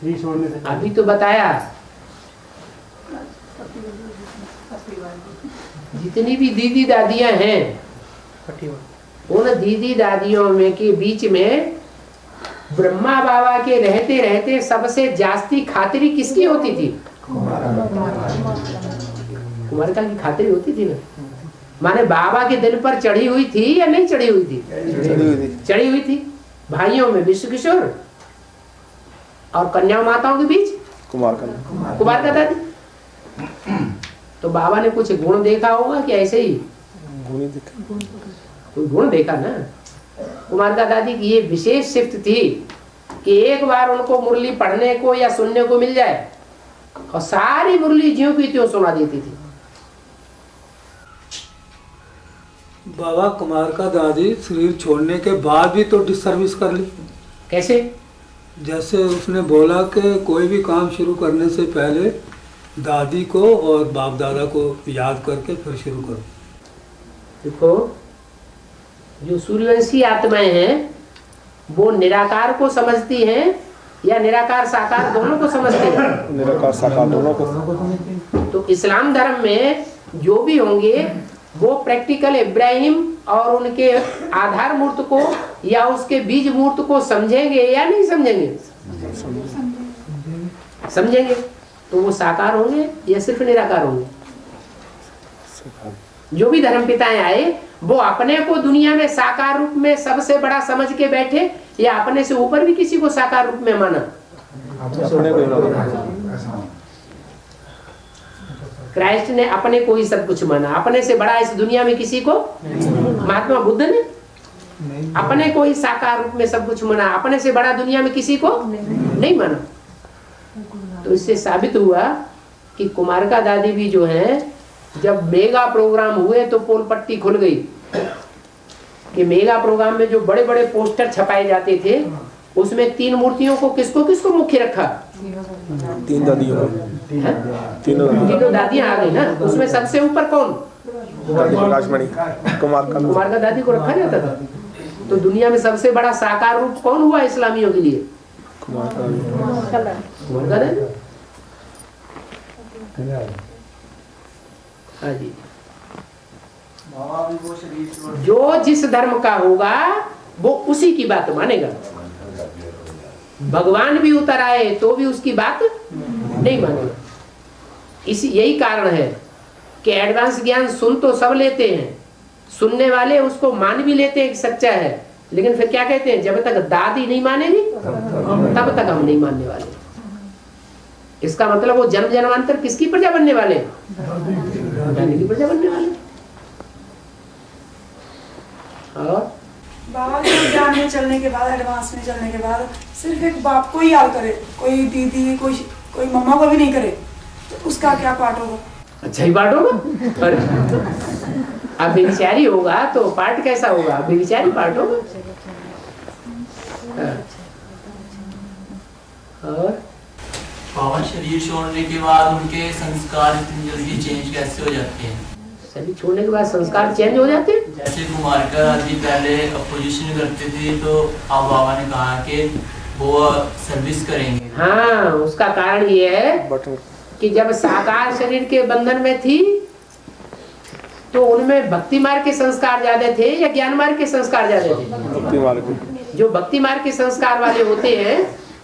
शरीर छोड़ने से अभी तो बताया, जितनी भी दीदी दादियां हैं उन दीदी दादियों में के बीच में ब्रह्मा बाबा के रहते रहते सबसे जास्ती खातिरी किसकी होती थी? कुमारिका की खातिरी होती थी ना। माने बाबा के दिल पर चढ़ी हुई थी या नहीं चढ़ी हुई थी? चढ़ी हुई थी। भाइयों में विश्व किशोर और कन्या माताओं के बीच कुमारिका दादी। तो बाबा ने कुछ गुण देखा होगा कि ऐसे ही कोई गुण देखा ना। कुमारिका दादी की ये विशेष शिफ्ट थी कि एक बार उनको मुरली पढ़ने को या सुनने को मिल जाए और सारी मुरली ज्यों की त्यों सुना देती थी। बाबा कुमारिका दादी शरीर छोड़ने के बाद भी तो डिसर्विस कर ली। कैसे? जैसे उसने बोला कि कोई भी काम शुरू करने से पहले दादी को और बाप दादा को याद करके फिर शुरू करो। देखो, जो सूर्यवंशी आत्माएं हैं वो निराकार को समझती हैं या निराकार साकार दोनों को समझती हैं? निराकार साकार दोनों को। तो इस्लाम धर्म में जो भी होंगे वो प्रैक्टिकल इब्राहिम और उनके आधार मूर्त को या उसके बीज मूर्त को समझेंगे या नहीं समझेंगे? समझेंगे तो वो साकार होंगे या सिर्फ निराकार होंगे? जो भी धर्म पिताएं आए वो अपने को दुनिया में साकार रूप में सबसे बड़ा समझ के बैठे या अपने से ऊपर भी किसी को साकार रूप में माना? क्राइस्ट ने अपने को ही सब कुछ माना, अपने से बड़ा इस दुनिया में किसी को? महात्मा बुद्ध ने अपने को ही साकार रूप में सब कुछ माना, अपने से बड़ा दुनिया में किसी को नहीं माना। तो इससे साबित हुआ कि कुमारका दादी भी जो है, जब मेगा प्रोग्राम हुए तो पोल पट्टी खुल गई कि मेगा प्रोग्राम में जो बड़े बड़े पोस्टर छपाए जाते थे उसमें 3 मूर्तियों को किसको किसको मुख्य रखा? 3 दादियों, तीनों दादियां आ गई ना। उसमें सबसे ऊपर कौन? प्रकाशमणि कुमारका दादी को रखा जाता था। तो दुनिया में सबसे बड़ा साकार रूप कौन हुआ इस्लामियों के लिए? कुमारका दादी। हाँ जी। जो जिस धर्म का होगा वो उसी की बात मानेगा। भगवान भी उतर आए तो भी उसकी बात नहीं मानेगा। यही कारण है कि एडवांस ज्ञान सुन तो सब लेते हैं, सुनने वाले उसको मान भी लेते हैं कि सच्चा है, लेकिन फिर क्या कहते हैं, जब तक दादी नहीं मानेगी तब तक हम नहीं मानने वाले। इसका मतलब वो जन्म जन्मांतर किसकी प्रजा बनने वाले? दादी की प्रजा बनने वाले। और बाबा जो ज्ञान में चलने के बाद, एडवांस में चलने के बाद सिर्फ एक बाप को ही याद करे, कोई दीदी कोई मम्मा को भी नहीं करे, तो उसका क्या पार्ट होगा? अच्छा ही पार्ट होगा। अब बेविचारी होगा तो पार्ट कैसा होगा? बेविचारी पार्ट होगा। और बाबा शरीर छोड़ने के बाद उनके संस्कार इतनी जल्दी चेंज कैसे हो जाते हैं? शरीर छोड़ने के बाद संस्कार चेंज हो जाते हैं? जैसे कुमारका दादी पहले अपोजिशन करते थे, तो अब बाबा ने कहा कि वो सर्विस करेंगे। हाँ, उसका कारण ये है कि जब साकार शरीर के बंधन में थी तो उनमें भक्ति मार्ग के संस्कार ज्यादा थे या ज्ञान मार्ग के संस्कार ज्यादा थे? जो भक्ति मार्ग के संस्कार वाले होते हैं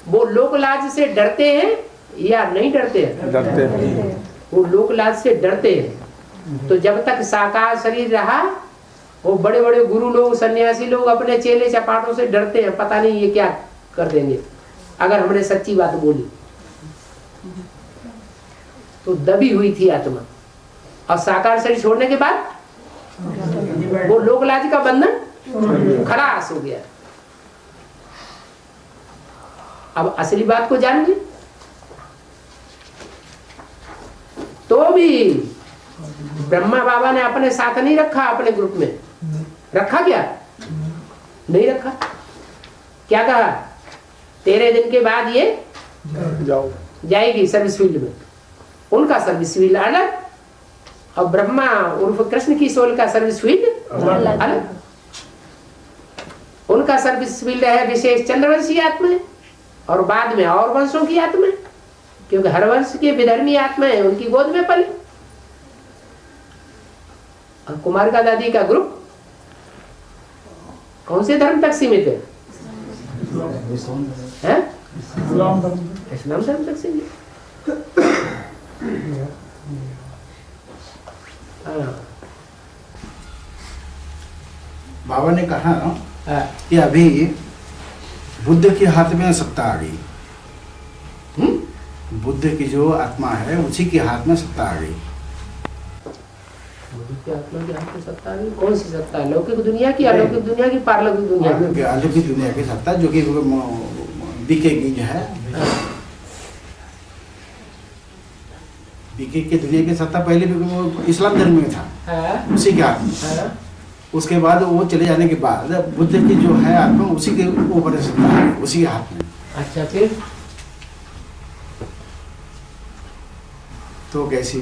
वो लोक लाज से डरते हैं या नहीं डरते हैं? डरते हैं। वो लोक लाज से डरते हैं। तो जब तक साकार शरीर रहा वो बड़े बड़े गुरु लोग, सन्यासी लोग अपने चेले चपाटों से डरते हैं, पता नहीं ये क्या कर देंगे अगर हमने सच्ची बात बोली। तो दबी हुई थी आत्मा, और साकार शरीर छोड़ने के बाद वो लोक लाज का बंधन खलास हो गया। अब असली बात को जान ली तो भी ब्रह्मा बाबा ने अपने साथ नहीं रखा, अपने ग्रुप में रखा क्या? नहीं रखा। क्या कहा? 13 दिन के बाद ये जाएगी सर्विस फील्ड में। उनका सर्विस फील्ड अलग और ब्रह्मा उर्फ कृष्ण की सोल का सर्विस फील्ड अलग। उनका सर्विस फील्ड है विशेष चंद्रवंशी आत्मा और बाद में और वंशों की आत्मा, क्योंकि हर वंश के विधर्मी आत्मा है उनकी गोद में पली। और कुमारका दादी का ग्रुप कौन से धर्म तक सीमित है? इस्लाम धर्म तक सीमित। बाबा ने कहा कि अभी बुद्ध के हाथ में सत्ता आ गई। बुद्ध की जो आत्मा है उसी के हाथ में सत्ता आ गई। बुद्ध की आत्मा के हाथ में सत्ता आ गई? कौन सी सत्ता? लौकिक दुनिया की, अलौकिक दुनिया की, पारलौकिक दुनिया की? अलौकिक दुनिया की सत्ता जो कि बीके की जो है, बीके की दुनिया की सत्ता पहले भी इस्लाम धर्म में था, उसी के हाथ में। उसके बाद वो चले जाने के बाद बुद्ध की जो है आत्मा उसी के ऊपर सत्ता है, उसी के हाथ में। अच्छा, फिर तो कैसी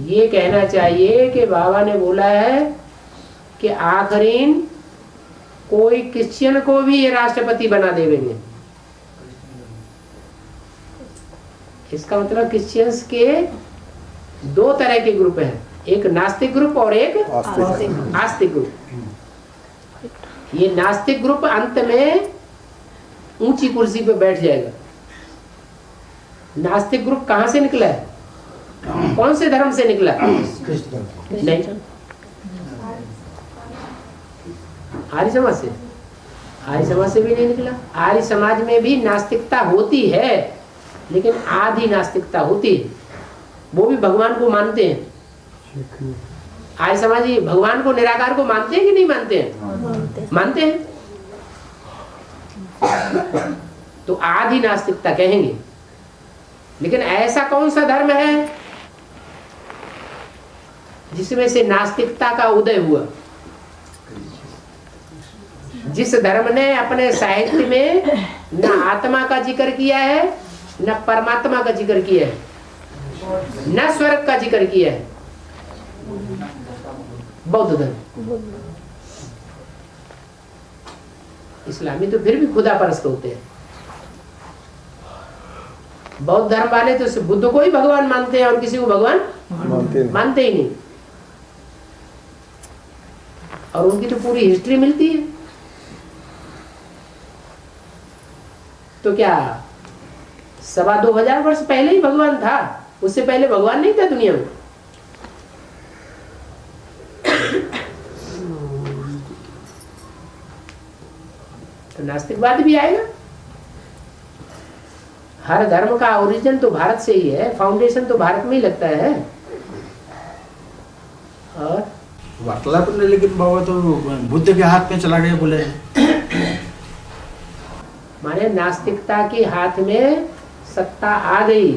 ये कहना चाहिए कि बाबा ने बोला है कि आखिरीन कोई क्रिश्चियन को भी ये राष्ट्रपति बना देंगे। इसका मतलब क्रिश्चियंस के 2 तरह के ग्रुप हैं, एक नास्तिक ग्रुप और एक आस्तिक ग्रुप। ये नास्तिक ग्रुप अंत में ऊंची कुर्सी पे बैठ जाएगा। नास्तिक ग्रुप कहां से निकला है? कौन से धर्म से निकला? नहीं, आर्य समाज से। आर्य समाज से भी नहीं निकला। आर्य समाज में भी नास्तिकता होती है, लेकिन आधी नास्तिकता होती है। वो भी भगवान को मानते हैं। आर्य समाजी भगवान को, निराकार को मानते हैं कि नहीं मानते हैं? मानते हैं। तो आधी नास्तिकता कहेंगे। लेकिन ऐसा कौन सा धर्म है जिसमें से नास्तिकता का उदय हुआ? जिस धर्म ने अपने साहित्य में न आत्मा का जिक्र किया है, न परमात्मा का जिक्र किया है, न स्वर्ग का जिक्र किया है, बौद्ध धर्म। इस्लामी तो फिर भी खुदा परस्त होते हैं। बौद्ध धर्म वाले तो बुद्ध को ही भगवान मानते हैं और किसी को भगवान मानते ही नहीं। और उनकी तो पूरी हिस्ट्री मिलती है। तो क्या 2500 वर्ष पहले ही भगवान था? उससे पहले भगवान नहीं था दुनिया में? तो नास्तिकवाद भी आएगा। हर धर्म का ओरिजिन तो भारत से ही है, फाउंडेशन तो भारत में ही लगता है। और वार्तालाप ने, लेकिन बाबा तो बुद्ध के हाथ में चला गया बोले। माने नास्तिकता के हाथ में सत्ता आ गई।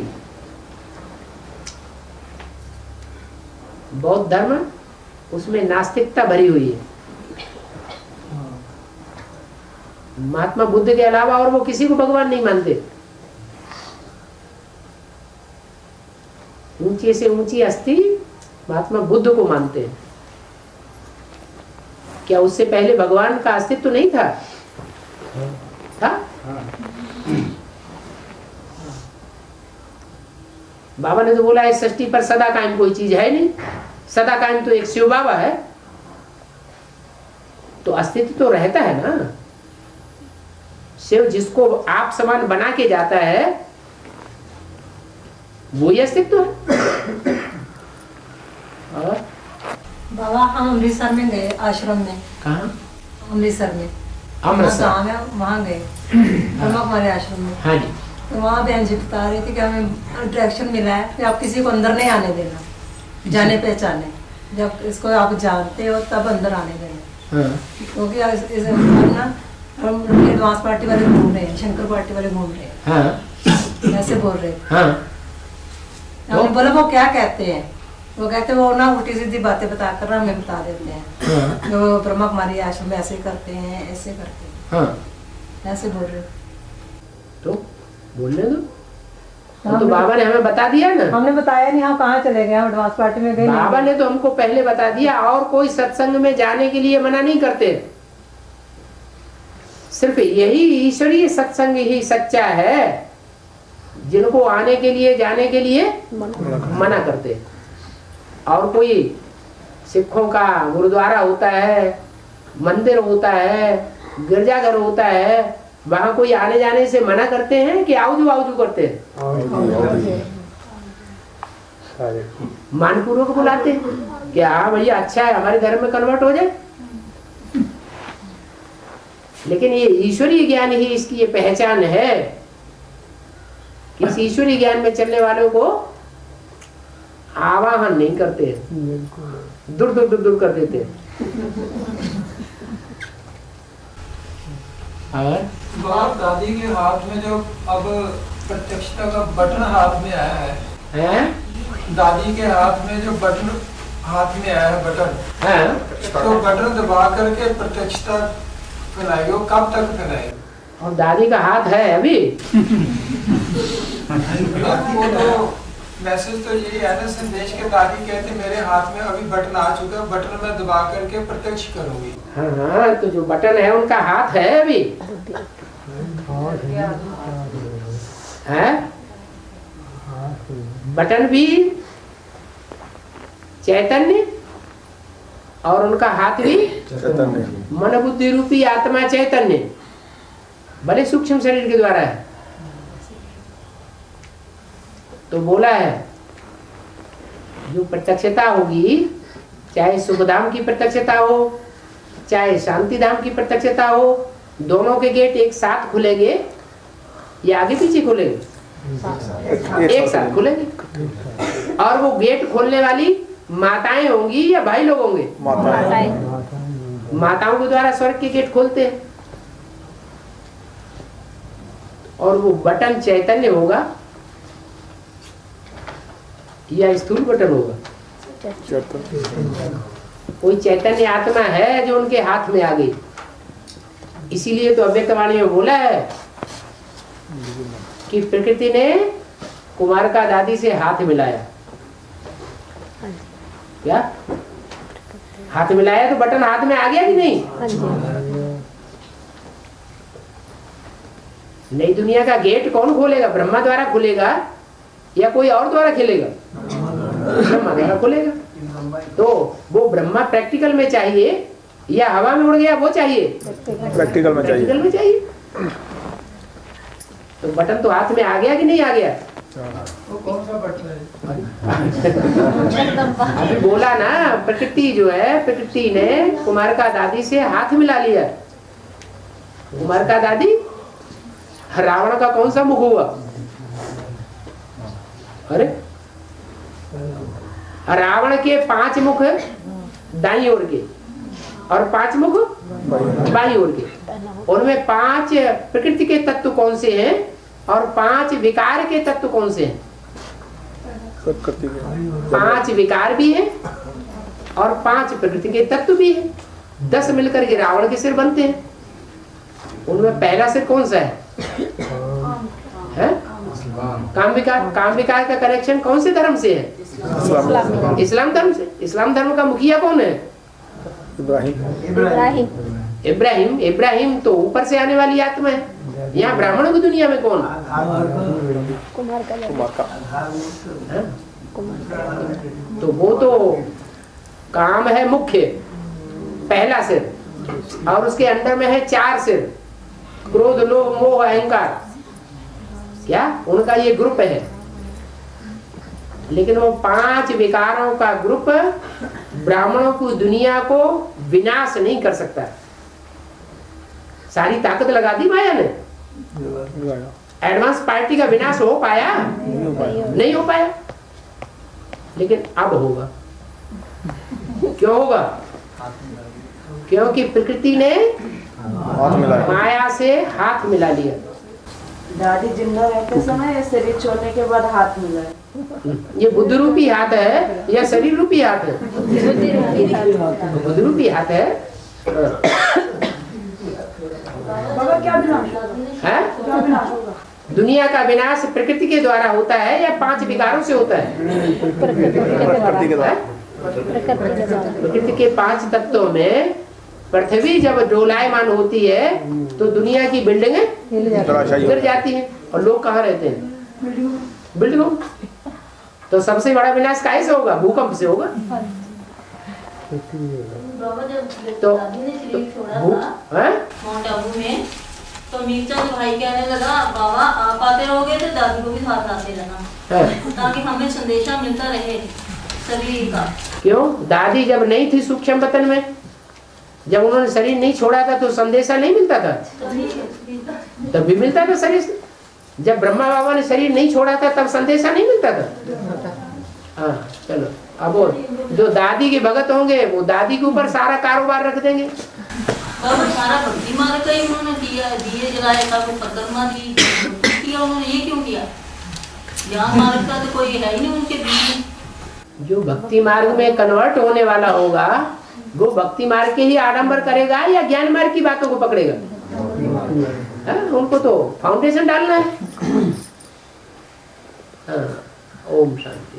बौद्ध धर्म, उसमें नास्तिकता भरी हुई है। महात्मा बुद्ध के अलावा और वो किसी को भगवान नहीं मानते। ऊंचे से ऊंची हस्ती महात्मा बुद्ध को मानते हैं। क्या उससे पहले भगवान का अस्तित्व नहीं था? था? बाबा ने तो बोला है सृष्टि पर सदा कायम कोई चीज है नहीं। सदा कायम तो एक शिव बाबा है। तो अस्तित्व तो रहता है ना। शिव जिसको आप समान बना के जाता है, वही अस्तित्व है। और बाबा हम अमृतसर में गए, आश्रम में। कहाँ? अमृतसर में। अमृतसर वहाँ गए ब्रह्मा कुमारी आश्रम में। हाँ जी। तो वहाँ बहन जी बता रही थी कि हमें डायरेक्शन मिला है कि आप किसी को अंदर नहीं आने देना, जाने पहचाने। जब इसको आप जानते हो तब अंदर आने देना। क्योंकि हम एडवांस पार्टी वाले घूम रहे हैं, शंकर पार्टी वाले घूम रहे हैं, ऐसे बोल रहे हैं। हमने बोला वो क्या कहते हैं? वो कहते हैं वो ना उल्टी सीधी बातें बता कर हमें बता देते हैं। जो ब्रह्मा कुमारी आश्रम में ऐसे करते हैं, ऐसे करते हैं, ऐसे बोल रहे। तो बोलने दो। तो बाबा ने हमें बता दिया ना। हमने बताया नहीं, हम कहाँ चले गए, हम एडवांस पार्टी में गए। बाबा ने तो हमको पहले बता दिया। और कोई सत्संग में जाने के लिए मना नहीं करते। सिर्फ यही ईश्वरीय सत्संग ही सच्चा है, जिनको आने के लिए, जाने के लिए मना करते। और कोई सिखों का गुरुद्वारा होता है, मंदिर होता है, गिरजाघर होता है, वहां कोई आने जाने से मना करते हैं कि आउजू आउजू करते हैं? मानपूर्वक बुलाते हैं कि हाँ भैया अच्छा है, हमारे धर्म में कन्वर्ट हो जाए। लेकिन ये ईश्वरीय ज्ञान ही इसकी ये पहचान है कि इस ईश्वरीय ज्ञान में चलने वालों को आवाहन नहीं करते, दूर दूर दूर दूर कर देते। बाप दादी के हाथ में जो अब प्रत्यक्षता का बटन हाथ में आया है, दादी के हाथ में जो बटन हाथ में आया है, बटन, तो बटन दबा करके प्रत्यक्षता फैलाएगी। वो कब तक फैलाएगी? और दादी का हाथ है अभी। वो तो मैसेज तो यही है ना, संदेश के दादी कहते मेरे हाथ में अभी बटन आ चुका है, बटन में दबा करके प्रत्यक्ष करूंगी। हाँ, तो जो बटन है उनका हाथ है अभी। है बटन भी चैतन्य और उनका हाथ भी चैतन्य। मन बुद्धि रूपी आत्मा चैतन्य। भले सूक्ष्म शरीर के द्वारा है। तो बोला है जो प्रत्यक्षता होगी, चाहे सुखधाम की प्रत्यक्षता हो चाहे शांति धाम की प्रत्यक्षता हो, दोनों के गेट एक साथ खुलेंगे या आगे पीछे खुलेंगे? एक साथ खुलेंगे। और वो गेट खोलने वाली माताएं होंगी या भाई लोग होंगे? माताओं के द्वारा स्वर्ग के गेट खोलते हैं। और वो बटन चैतन्य होगा या स्थूल बटन होगा? कोई चैतन्य आत्मा है जो उनके हाथ में आ गई। इसीलिए तो अव्यक्तवाणी में बोला है कि प्रकृति ने कुमार का दादी से हाथ मिलाया। क्या हाथ मिलाया तो बटन हाथ में आ गया कि नहीं? नई दुनिया का गेट कौन खोलेगा? ब्रह्मा द्वारा खुलेगा या कोई और द्वारा खेलेगा? ब्रह्मा द्वारा खुलेगा। तो वो ब्रह्मा प्रैक्टिकल में चाहिए या हवा में उड़ गया वो चाहिए? प्रैक्टिकल में चाहिए। प्रैक्टिकल में चाहिए। तो बटन तो हाथ में आ गया कि नहीं आ गया? वो कौन सा बटन है? अभी बोला ना, प्रकृति जो है, प्रकृति ने कुमार का दादी से हाथ मिला लिया। कुमार का दादी रावण का कौन सा मुख हुआ? अरे रावण के 5 मुख दाईं ओर के और 5 मुख बाईं ओर के। उनमें 5 प्रकृति के तत्व कौन से हैं और 5 विकार के तत्व कौन से हैं? 5 विकार भी है और 5 प्रकृति के तत्व भी है। 10 मिलकर के रावण के सिर बनते हैं। उनमें पहला सिर कौन सा है? काम विकार का कनेक्शन कौन से धर्म से है? इस्लाम धर्म से। इस्लाम धर्म का मुखिया कौन है? इब्राहिम। इब्राहिम तो ऊपर से आने वाली आत्मा है। यहाँ ब्राह्मणों की दुनिया में कौन? कुमार का। तो वो तो काम है मुख्य, पहला सिर, और उसके अंदर में है 4 सिर, क्रोध, लोभ, मोह, अहंकार। क्या उनका ये ग्रुप है। लेकिन वो 5 विकारों का ग्रुप ब्राह्मणों की दुनिया को विनाश नहीं कर सकता। सारी ताकत लगा दी माया ने। एडवांस पार्टी का विनाश हो पाया? नहीं हो पाया। लेकिन अब होगा। क्यों होगा? क्योंकि प्रकृति ने माया से हाथ मिला लिया। दादी जिंदा रहते समय या शरीर छोड़ने के बाद हाथ मिला है? ये बुद्ध रूपी हाथ है या शरीर रूपी हाथ है? बुद्ध रूपी हाथ है। बाबा क्या विनाश है? दुनिया का विनाश प्रकृति के द्वारा होता है या 5 विकारों से होता है? प्रकृति के द्वारा। प्रकृति के 5 तत्वों में पृथ्वी जब डोलायमान होती है तो दुनिया की बिल्डिंगें गिर जाती हैं। और लोग कहाँ रहते हैं? बिल्डिंगों। तो सबसे बड़ा विनाश काहे से होगा? भूकंप से होगा। तो माउंट आबू में तो मीरचंद भाई कहने लगा, बाबा आप आते रहोगे तो दादी को भी साथ आते रहना, ताकि हमें संदेशा मिलता रहे शरीर का। क्यों? दादी जब नहीं थी सूक्ष्म वतन में, जब उन्होंने शरीर नहीं छोड़ा था तो संदेशा नहीं मिलता था? तब भी मिलता था शरीर से। जब ब्रह्मा बाबा ने शरीर नहीं छोड़ा था तब संदेशा नहीं मिलता था? हाँ चलो। अब वो जो दादी के भगत होंगे वो दादी के ऊपर सारा कारोबार रख देंगे। सारा भक्ति मार्ग का ही उन्होंने किया, दिए जलाए, परिक्रमा दी, किया उन्होंने। ये क्यों किया? ज्ञान मार्ग का तो कोई है ही नहीं उनके बीच में। जो भक्ति मार्ग में कन्वर्ट होने वाला होगा वो भक्ति मार्ग के ही आडंबर करेगा या ज्ञान मार्ग की बातों को पकड़ेगा? उनको तो फाउंडेशन डालना है। ओम शांति।